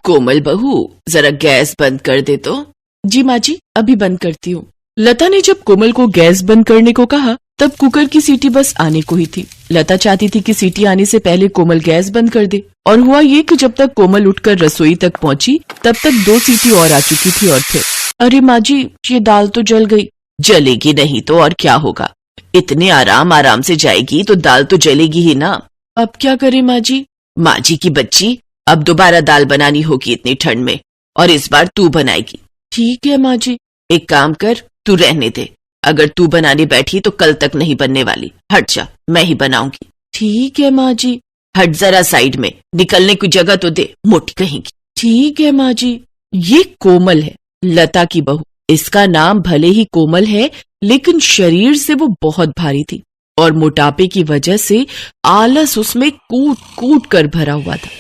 कोमल बहू, जरा गैस बंद कर दे तो। जी माँ जी, अभी बंद करती हूँ। लता ने जब कोमल को गैस बंद करने को कहा तब कुकर की सीटी बस आने को ही थी। लता चाहती थी कि सीटी आने से पहले कोमल गैस बंद कर दे, और हुआ ये कि जब तक कोमल उठकर रसोई तक पहुंची तब तक 2 सीटी और आ चुकी थी। और फिर अरे माँ जी, ये दाल तो जल गई। जलेगी नहीं तो और क्या होगा, इतने आराम से जाएगी तो दाल तो जलेगी ही ना। अब क्या करे माँ जी? माँ जी की बच्ची, अब दोबारा दाल बनानी होगी इतनी ठंड में, और इस बार तू बनाएगी। ठीक है माँ जी। एक काम कर, तू रहने दे, अगर तू बनाने बैठी तो कल तक नहीं बनने वाली। हट जा, मैं ही बनाऊंगी। ठीक है माँ जी। हट जरा साइड में, निकलने की जगह तो दे, मोटी कहेंगी। ठीक है माँ जी। ये कोमल है, लता की बहू। इसका नाम भले ही कोमल है, लेकिन शरीर से वो बहुत भारी थी और मोटापे की वजह से आलस उसमें कूट कूट कर भरा हुआ था।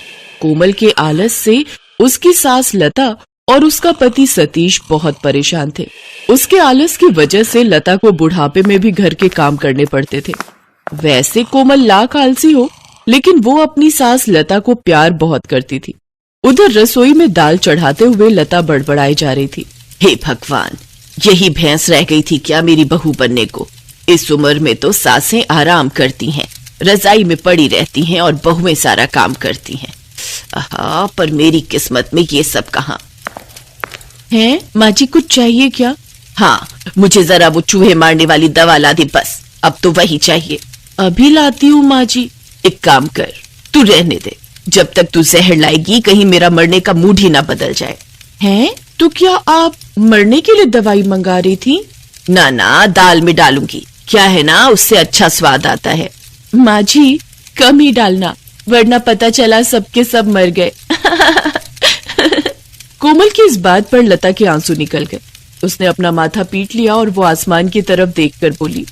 कोमल के आलस से उसकी सास लता और उसका पति सतीश बहुत परेशान थे। उसके आलस की वजह से लता को बुढ़ापे में भी घर के काम करने पड़ते थे। वैसे कोमल लाख आलसी हो, लेकिन वो अपनी सास लता को प्यार बहुत करती थी। उधर रसोई में दाल चढ़ाते हुए लता बड़बड़ाई जा रही थी। हे भगवान, यही भैंस रह गई थी क्या मेरी बहू बनने को? इस उम्र में तो सासें आराम करती हैं, रजाई में पड़ी रहती हैं और बहुएं सारा काम करती हैं। आहा, पर मेरी किस्मत में ये सब कहाँ है। माँ जी, कुछ चाहिए क्या? हाँ, मुझे जरा वो चूहे मारने वाली दवा ला दे, बस अब तो वही चाहिए। अभी लाती हूँ माँ जी। एक काम कर, तू रहने दे, जब तक तू जहर लाएगी कहीं मेरा मरने का मूड ही ना बदल जाए। हैं? तो क्या आप मरने के लिए दवाई मंगा रही थी? ना ना, दाल में डालूंगी, क्या है ना, उससे अच्छा स्वाद आता है। माँ जी, कम ही डालना, वरना पता चला सबके सब मर गए। कोमल की इस बात पर लता के आंसू निकल गए। उसने अपना माथा पीट लिया और वो आसमान की तरफ देखकर बोली,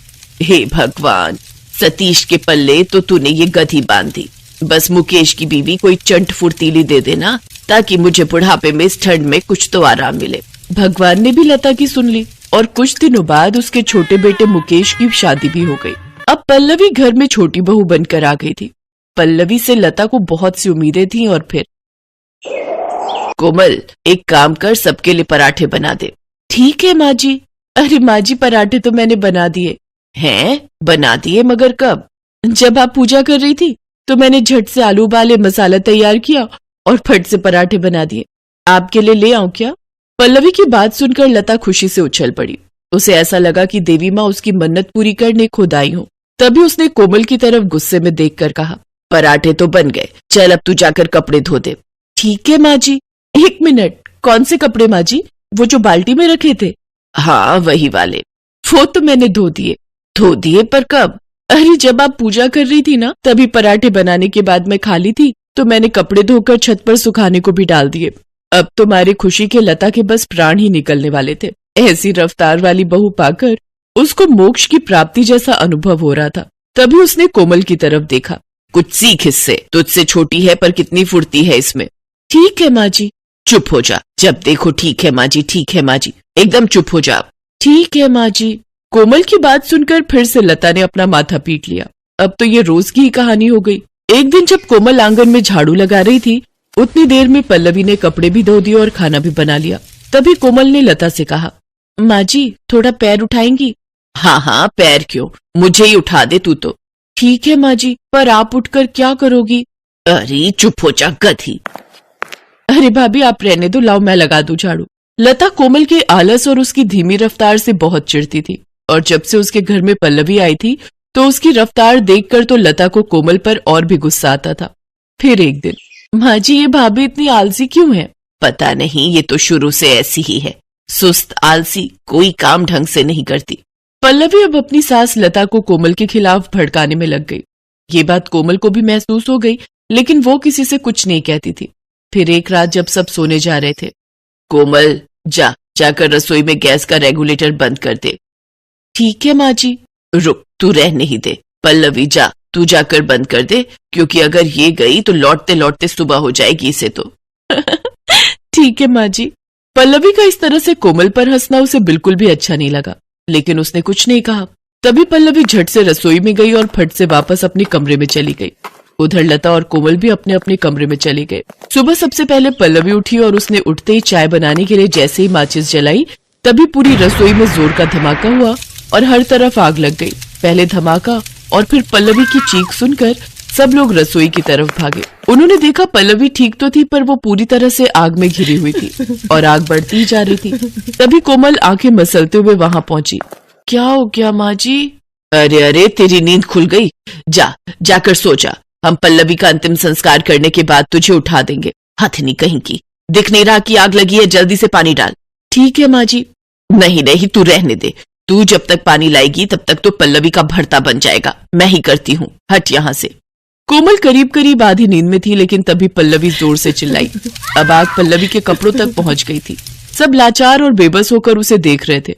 हे भगवान, सतीश के पल्ले तो तूने ये गधी बांधी। बस मुकेश की बीवी कोई चंट फुर्तीली दे देना, ताकि मुझे बुढ़ापे में इस ठंड में कुछ तो आराम मिले। भगवान ने भी लता की सुन ली और कुछ दिनों बाद उसके छोटे बेटे मुकेश की शादी भी हो गई। अब पल्लवी घर में छोटी बहू बनकर आ गई थी। पल्लवी से लता को बहुत सी उम्मीदें थीं। और फिर कोमल, एक काम कर, सबके लिए पराठे बना दे। ठीक है माँ जी। अरे माँ जी, पराठे तो मैंने बना दिए। हैं? बना दिए? मगर कब? जब आप पूजा कर रही थी तो मैंने झट से आलू उबाले, मसाला तैयार किया और फट से पराठे बना दिए। आपके लिए ले आऊं क्या? पल्लवी की बात सुनकर लता खुशी से उछल पड़ी। उसे ऐसा लगा कि देवी माँ उसकी मन्नत पूरी करने खुद आई हो। तभी उसने कोमल की तरफ गुस्से में देखकर कहा, पराठे तो बन गए, चल अब तू जाकर कपड़े धो दे। ठीक है माँ जी। 1 मिनट, कौन से कपड़े माँ जी? वो जो बाल्टी में रखे थे? हाँ, वही वाले। वो तो मैंने धो दिए। धो दिए? पर कब? अरे जब आप पूजा कर रही थी ना, तभी पराठे बनाने के बाद मैं खाली थी तो मैंने कपड़े धोकर छत पर सुखाने को भी डाल दिए। अब तो मारे खुशी के लता के बस प्राण ही निकलने वाले थे। ऐसी रफ्तार वाली बहू पाकर उसको मोक्ष की प्राप्ति जैसा अनुभव हो रहा था। तभी उसने कोमल की तरफ देखा। कुछ सीख इससे, तुझसे छोटी है पर कितनी फुर्ती है इसमें। ठीक है माँ जी। चुप हो जा, जब देखो ठीक है माँ जी, ठीक है माँ जी, एकदम चुप हो जा। ठीक है माँ जी। कोमल की बात सुनकर फिर से लता ने अपना माथा पीट लिया। अब तो ये रोज की ही कहानी हो गई। एक दिन जब कोमल आंगन में झाड़ू लगा रही थी, उतनी देर में पल्लवी ने कपड़े भी धो दिए और खाना भी बना लिया। तभी कोमल ने लता से कहा, माँ जी, थोड़ा पैर उठाएंगी? हाँ हाँ, पैर क्यों, मुझे ही उठा दे तू तो। ठीक है माँ जी, पर आप उठकर क्या करोगी? अरे चुप हो जा गधी। अरे भाभी, आप रहने दो, लाओ मैं लगा दूं झाड़ू। लता कोमल के आलस और उसकी धीमी रफ्तार से बहुत चिढ़ती थी, और जब से उसके घर में पल्लवी आई थी तो उसकी रफ्तार देखकर तो लता को कोमल पर और भी गुस्सा आता था। फिर एक दिन, माँ जी, ये भाभी इतनी आलसी क्यों है? पता नहीं, ये तो शुरू से ऐसी ही है, सुस्त आलसी, कोई काम ढंग से नहीं करती। पल्लवी अब अपनी सास लता को कोमल के खिलाफ भड़काने में लग गई। ये बात कोमल को भी महसूस हो गई, लेकिन वो किसी से कुछ नहीं कहती थी। फिर एक रात जब सब सोने जा रहे थे, कोमल, जाकर रसोई में गैस का रेगुलेटर बंद कर दे। ठीक है माँ जी। रुक, तू रहने ही दे। पल्लवी, तू जाकर बंद कर दे, क्योंकि अगर ये गई तो लौटते लौटते सुबह हो जाएगी इसे तो। ठीक है माँ जी। पल्लवी का इस तरह से कोमल पर हंसना उसे बिल्कुल भी अच्छा नहीं लगा, लेकिन उसने कुछ नहीं कहा। तभी पल्लवी झट से रसोई में गई और फट से वापस अपने कमरे में चली गई। उधर लता और कोमल भी अपने अपने कमरे में चले गए। सुबह सबसे पहले पल्लवी उठी और उसने उठते ही चाय बनाने के लिए जैसे ही माचिस जलाई तभी पूरी रसोई में जोर का धमाका हुआ और हर तरफ आग लग गई। पहले धमाका और फिर पल्लवी की चीख सुनकर सब लोग रसोई की तरफ भागे। उन्होंने देखा पल्लवी ठीक तो थी पर वो पूरी तरह से आग में घिरी हुई थी और आग बढ़ती ही जा रही थी। तभी कोमल आंखें मसलते हुए वहां पहुंची। क्या हो गया माँ जी? अरे अरे, तेरी नींद खुल गई। जाकर सो जा। हम पल्लवी का अंतिम संस्कार करने के बाद तुझे उठा देंगे। हथनी कहीं की, दिख नहीं रहा कि आग लगी है? जल्दी से पानी डाल। ठीक है माँ जी। नहीं, तू रहने दे। तू जब तक पानी लाएगी तब तक तो पल्लवी का भरता बन जाएगा। मैं ही करती हूँ, हट यहाँ से। कोमल करीब करीब आधी नींद में थी, लेकिन तभी पल्लवी जोर से चिल्लाई। अब आग पल्लवी के कपड़ों तक पहुंच गई थी। सब लाचार और बेबस होकर उसे देख रहे थे।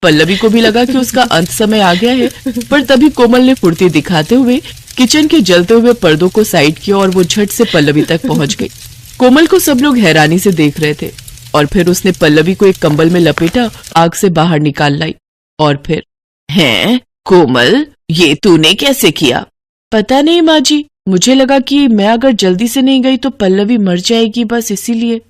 पल्लवी को भी लगा कि उसका अंत समय आ गया है, पर तभी कोमल ने फुर्ती दिखाते हुए किचन के जलते हुए पर्दों को साइड किया और वो झट से पल्लवी तक पहुंच गई। कोमल को सब लोग हैरानी से देख रहे थे और फिर उसने पल्लवी को एक कंबल में लपेटा, आग से बाहर निकाल लाई और फिर, हैं कोमल, ये तूने कैसे किया? पता नहीं माँ जी, मुझे लगा कि मैं अगर जल्दी से नहीं गई तो पल्लवी मर जाएगी, बस इसीलिए।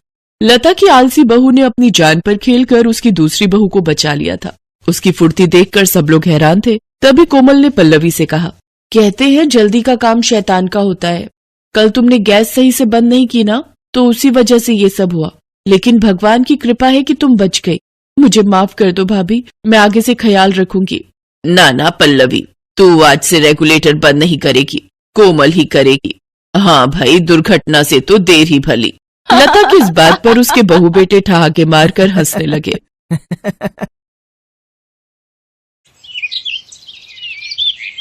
लता की आलसी बहू ने अपनी जान पर खेलकर उसकी दूसरी बहू को बचा लिया था। उसकी फुर्ती देखकर सब लोग हैरान थे। तभी कोमल ने पल्लवी से कहा, कहते हैं जल्दी का काम शैतान का होता है। कल तुमने गैस सही से बंद नहीं की ना, तो उसी वजह से ये सब हुआ। लेकिन भगवान की कृपा है कि तुम बच गई। मुझे माफ कर दो भाभी, मैं आगे से ख्याल रखूंगी। ना पल्लवी, तू आज से रेगुलेटर बंद नहीं करेगी, कोमल ही करेगी। हाँ भाई, दुर्घटना से तो देर ही भली। लता की इस बात पर उसके बहू बेटे ठहाके मारकर हंसने लगे।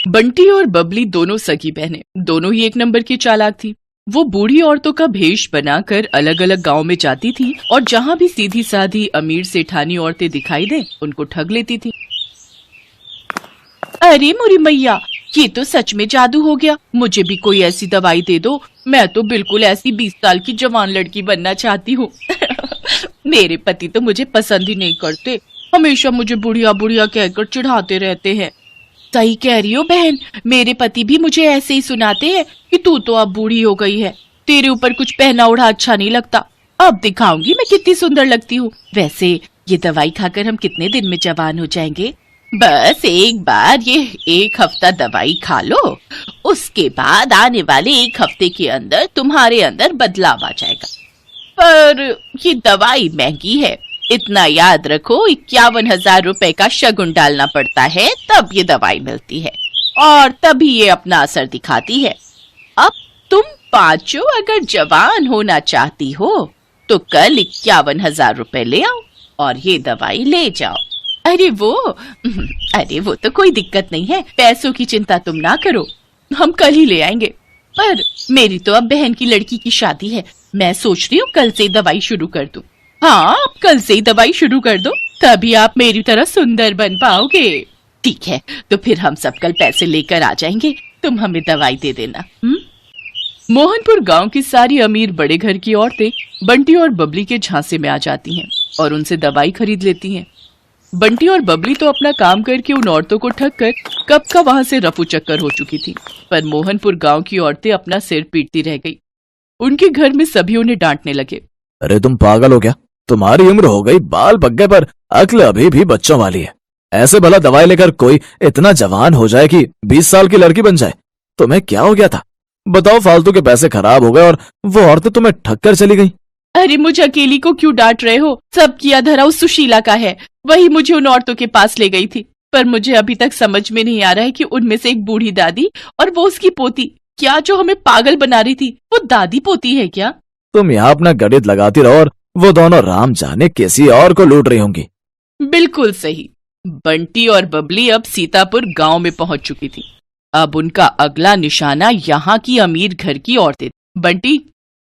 बंटी और बबली दोनों सगी बहनें, दोनों ही एक नंबर की चालाक थी। वो बूढ़ी औरतों का भेष बनाकर अलग अलग गांव में जाती थी और जहां भी सीधी साधी अमीर सेठानी औरतें दिखाई दें, उनको ठग लेती थी। अरे मोरी मैया, ये तो सच में जादू हो गया। मुझे भी कोई ऐसी दवाई दे दो। मैं तो बिल्कुल ऐसी 20 साल की जवान लड़की बनना चाहती हूँ। मेरे पति तो मुझे पसंद ही नहीं करते, हमेशा मुझे बुढ़िया बुढ़िया कहकर चिढ़ाते रहते हैं। सही कह रही हो बहन, मेरे पति भी मुझे ऐसे ही सुनाते हैं कि तू तो अब बूढ़ी हो गई है, तेरे ऊपर कुछ पहना ओढ़ा अच्छा नहीं लगता। अब दिखाऊंगी मैं कितनी सुंदर लगती हूँ। वैसे ये दवाई खाकर हम कितने दिन में जवान हो जाएंगे? बस एक बार ये 1 हफ्ता दवाई खा लो, उसके बाद आने वाले 1 हफ्ते के अंदर तुम्हारे अंदर बदलाव आ जाएगा। पर ये दवाई महंगी है, इतना याद रखो, 51,000 रुपए का शगुन डालना पड़ता है, तब ये दवाई मिलती है और तभी ये अपना असर दिखाती है। अब तुम पांचों अगर जवान होना चाहती हो तो कल 51,000 रुपए ले आओ और ये दवाई ले जाओ। अरे वो तो कोई दिक्कत नहीं है, पैसों की चिंता तुम ना करो, हम कल ही ले आएंगे। पर मेरी तो अब बहन की लड़की की शादी है, मैं सोच रही हूँ कल से दवाई शुरू कर दूं। हाँ, आप कल से ही दवाई शुरू कर दो, तभी आप मेरी तरह सुंदर बन पाओगे। ठीक है, तो फिर हम सब कल पैसे लेकर आ जाएंगे, तुम हमें दवाई दे देना। मोहनपुर गांव की सारी अमीर बड़े घर की औरतें बंटी और बबली के झांसे में आ जाती हैं और उनसे दवाई खरीद लेती हैं। बंटी और बबली तो अपना काम करके उन औरतों को ठग कर कब का वहां से रफू चक्कर हो चुकी थी, पर मोहनपुर गांव की औरतें अपना सिर पीटती रह गई। उनके घर में सभी उन्हें डांटने लगे। अरे तुम पागल हो क्या? तुम्हारी उम्र हो गई, बाल पक गए, पर अक्ल अभी भी बच्चों वाली है। ऐसे भला दवाई लेकर कोई इतना जवान हो जाए कि 20 साल की लड़की बन जाए? तुम्हें क्या हो गया था? बताओ, फालतू के पैसे खराब हो गए और वो औरतें तुम्हें ठग कर चली गई। अरे मुझे अकेली को क्यों डांट रहे हो? सब किया धरा उस सुशीला का है, वही मुझे उन औरतों के पास ले गई थी। पर मुझे अभी तक समझ में नहीं आ रहा है कि उनमें से एक बूढ़ी दादी और वो उसकी पोती, क्या जो हमें पागल बना रही थी वो दादी पोती है क्या? तुम यहाँ अपना गणित लगाती रहो और वो दोनों राम जाने किसी और को लूट रही होंगी। बिल्कुल सही। बंटी और बबली अब सीतापुर गांव में पहुंच चुकी थी। अब उनका अगला निशाना यहाँ की अमीर घर की औरतें। बंटी,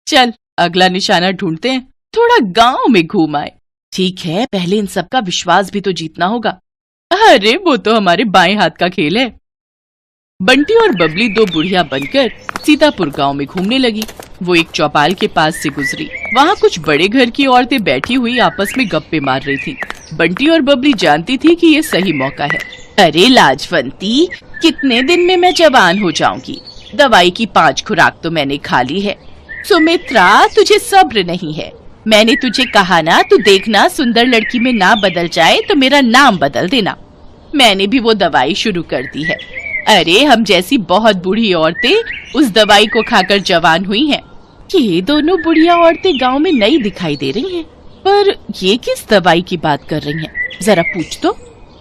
चल अगला निशाना ढूंढते हैं, थोड़ा गांव में घूम आए। ठीक है, पहले इन सब का विश्वास भी तो जीतना होगा। अरे वो तो हमारे बाएं हाथ का खेल है। बंटी और बबली 2 बुढ़िया बनकर सीतापुर गांव में घूमने लगी। वो एक चौपाल के पास से गुजरी, वहाँ कुछ बड़े घर की औरतें बैठी हुई आपस में गप्पे मार रही थी। बंटी और बबली जानती थी कि ये सही मौका है। अरे लाजवंती, कितने दिन में मैं जवान हो जाऊंगी? दवाई की 5 खुराक तो मैंने खा ली है। सुमित्रा, तुझे सब्र नहीं है। मैंने तुझे कहा ना, तू देखना सुंदर लड़की में ना बदल जाए तो मेरा नाम बदल देना। मैंने भी वो दवाई शुरू कर दी है। अरे हम जैसी बहुत बूढ़ी औरतें उस दवाई को खाकर जवान हुई हैं। ये दोनों बुढ़िया औरतें गांव में नई दिखाई दे रही हैं, पर ये किस दवाई की बात कर रही हैं? जरा पूछ तो।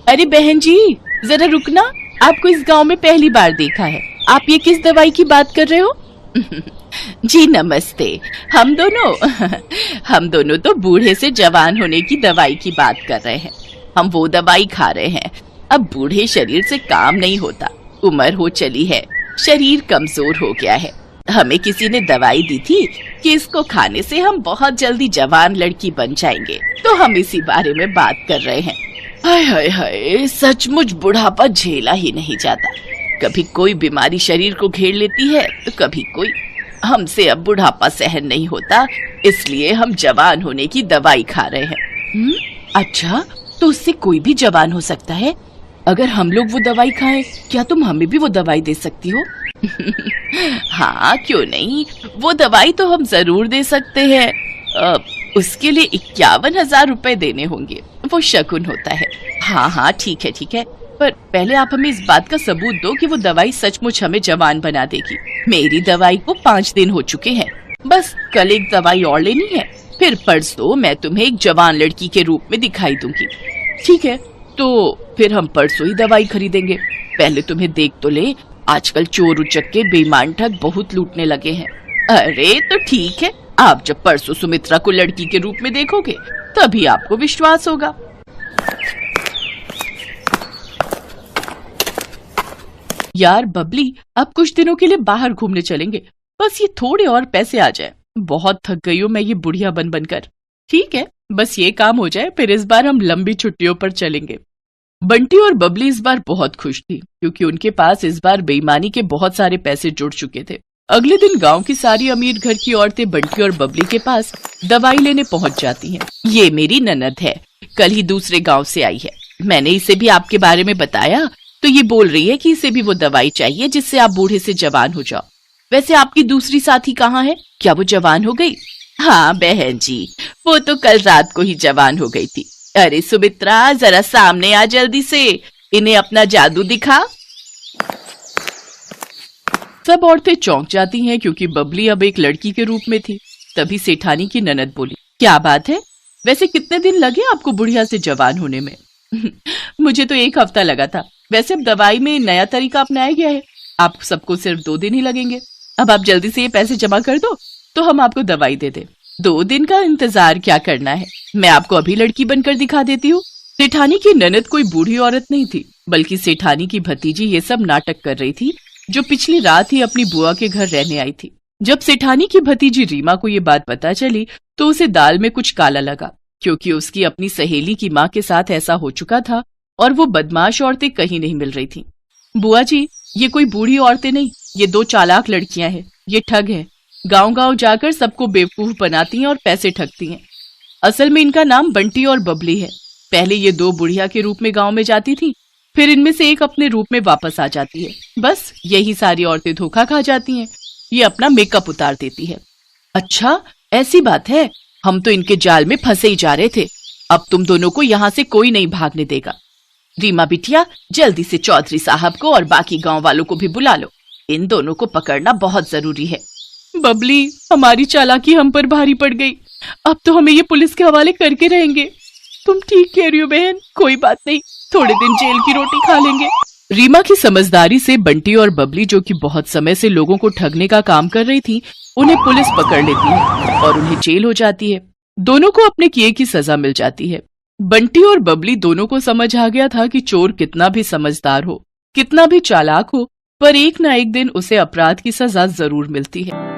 अरे बहन जी, जरा रुकना, आपको इस गांव में पहली बार देखा है। आप ये किस दवाई की बात कर रहे हो? जी नमस्ते। हम दोनों तो बूढ़े से जवान होने की दवाई की बात कर रहे हैं। हम वो दवाई खा रहे हैं। अब बूढ़े शरीर से काम नहीं होता, उम्र हो चली है, शरीर कमजोर हो गया है। हमें किसी ने दवाई दी थी कि इसको खाने से हम बहुत जल्दी जवान लड़की बन जाएंगे, तो हम इसी बारे में बात कर रहे हैं। हाय हाय हाय, सचमुच बुढ़ापा झेला ही नहीं जाता। कभी कोई बीमारी शरीर को घेर लेती है तो कभी कोई। हमसे अब बुढ़ापा सहन नहीं होता, इसलिए हम जवान होने की दवाई खा रहे हैं। अच्छा, तो उससे कोई भी जवान हो सकता है? अगर हम लोग वो दवाई खाएं, क्या तुम हमें भी वो दवाई दे सकती हो? हाँ, क्यों नहीं, वो दवाई तो हम जरूर दे सकते हैं। उसके लिए 51,000 रुपए देने होंगे, वो शगुन होता है। हाँ ठीक है, पर पहले आप हमें इस बात का सबूत दो कि वो दवाई सचमुच हमें जवान बना देगी। मेरी दवाई को 5 दिन हो चुके हैं, बस कल एक दवाई और लेनी है, फिर परसों मैं तुम्हें एक जवान लड़की के रूप में दिखाई दूंगी। ठीक है, तो फिर हम परसों ही दवाई खरीदेंगे। पहले तुम्हें देख तो ले, आजकल चोर उचक्के बेईमान ठग बहुत लूटने लगे हैं। अरे तो ठीक है, आप जब परसों सुमित्रा को लड़की के रूप में देखोगे तभी आपको विश्वास होगा। यार बबली, अब कुछ दिनों के लिए बाहर घूमने चलेंगे, बस ये थोड़े और पैसे आ जाए। बहुत थक गई हूँ मैं ये बुढ़िया बन बनकर। ठीक है, बस ये काम हो जाए, फिर इस बार हम लंबी छुट्टियों पर चलेंगे। बंटी और बबली इस बार बहुत खुश थी, क्योंकि उनके पास इस बार बेईमानी के बहुत सारे पैसे जुड़ चुके थे। अगले दिन गांव की सारी अमीर घर की औरतें बंटी और बबली के पास दवाई लेने पहुंच जाती हैं। ये मेरी ननद है, कल ही दूसरे गांव से आई है। मैंने इसे भी आपके बारे में बताया, तो ये बोल रही है कि इसे भी वो दवाई चाहिए जिससे आप बूढ़े से जवान हो जाओ। वैसे आपकी दूसरी साथी कहाँ है? क्या वो जवान हो गई? हाँ बहन जी, वो तो कल रात को ही जवान हो गई थी। अरे सुमित्रा, जरा सामने आ जल्दी से, इन्हें अपना जादू दिखा। सब औरतें चौंक जाती हैं, क्योंकि बबली अब एक लड़की के रूप में थी। तभी सेठानी की ननद बोली, क्या बात है, वैसे कितने दिन लगे आपको बुढ़िया से जवान होने में? मुझे तो 1 हफ्ता लगा था। वैसे अब दवाई में नया तरीका अपनाया गया है, आप सबको सिर्फ 2 दिन ही लगेंगे। अब आप जल्दी से ये पैसे जमा कर दो तो हम आपको दवाई दे दें। 2 दिन का इंतजार क्या करना है, मैं आपको अभी लड़की बनकर दिखा देती हूँ। सेठानी की ननद कोई बूढ़ी औरत नहीं थी, बल्कि सेठानी की भतीजी ये सब नाटक कर रही थी, जो पिछली रात ही अपनी बुआ के घर रहने आई थी। जब सेठानी की भतीजी रीमा को ये बात पता चली तो उसे दाल में कुछ काला लगा, क्योंकि उसकी अपनी सहेली की माँ के साथ ऐसा हो चुका था और वो बदमाश औरतें कहीं नहीं मिल रही थी। बुआ जी, ये कोई बूढ़ी औरतें नहीं, ये 2 चालाक लड़कियां हैं, ये ठग हैं। गांव-गांव जाकर सबको बेवकूफ बनाती हैं और पैसे ठगती हैं। असल में इनका नाम बंटी और बबली है। पहले ये 2 बुढ़िया के रूप में गांव में जाती थी, फिर इनमें से एक अपने रूप में वापस आ जाती है। बस यही सारी औरतें धोखा खा जाती हैं। ये अपना मेकअप उतार देती है। अच्छा, ऐसी बात है, हम तो इनके जाल में फंसे ही जा रहे थे। अब तुम दोनों को यहाँ से कोई नहीं भागने देगा। रीमा बिटिया, जल्दी से चौधरी साहब को और बाकी गांव वालों को भी बुला लो, इन दोनों को पकड़ना बहुत जरूरी है। बबली, हमारी चालाकी हम पर भारी पड़ गई, अब तो हमें ये पुलिस के हवाले करके रहेंगे। तुम ठीक कह रही हो बहन, कोई बात नहीं, थोड़े दिन जेल की रोटी खा लेंगे। रीमा की समझदारी से बंटी और बबली, जो कि बहुत समय से लोगों को ठगने का काम कर रही थी, उन्हें पुलिस पकड़ लेती है और उन्हें जेल हो जाती है। दोनों को अपने किए की सजा मिल जाती है। बंटी और बबली दोनों को समझ आ गया था कि चोर कितना भी समझदार हो, कितना भी चालाक हो, पर एक न एक दिन उसे अपराध की सजा जरूर मिलती है।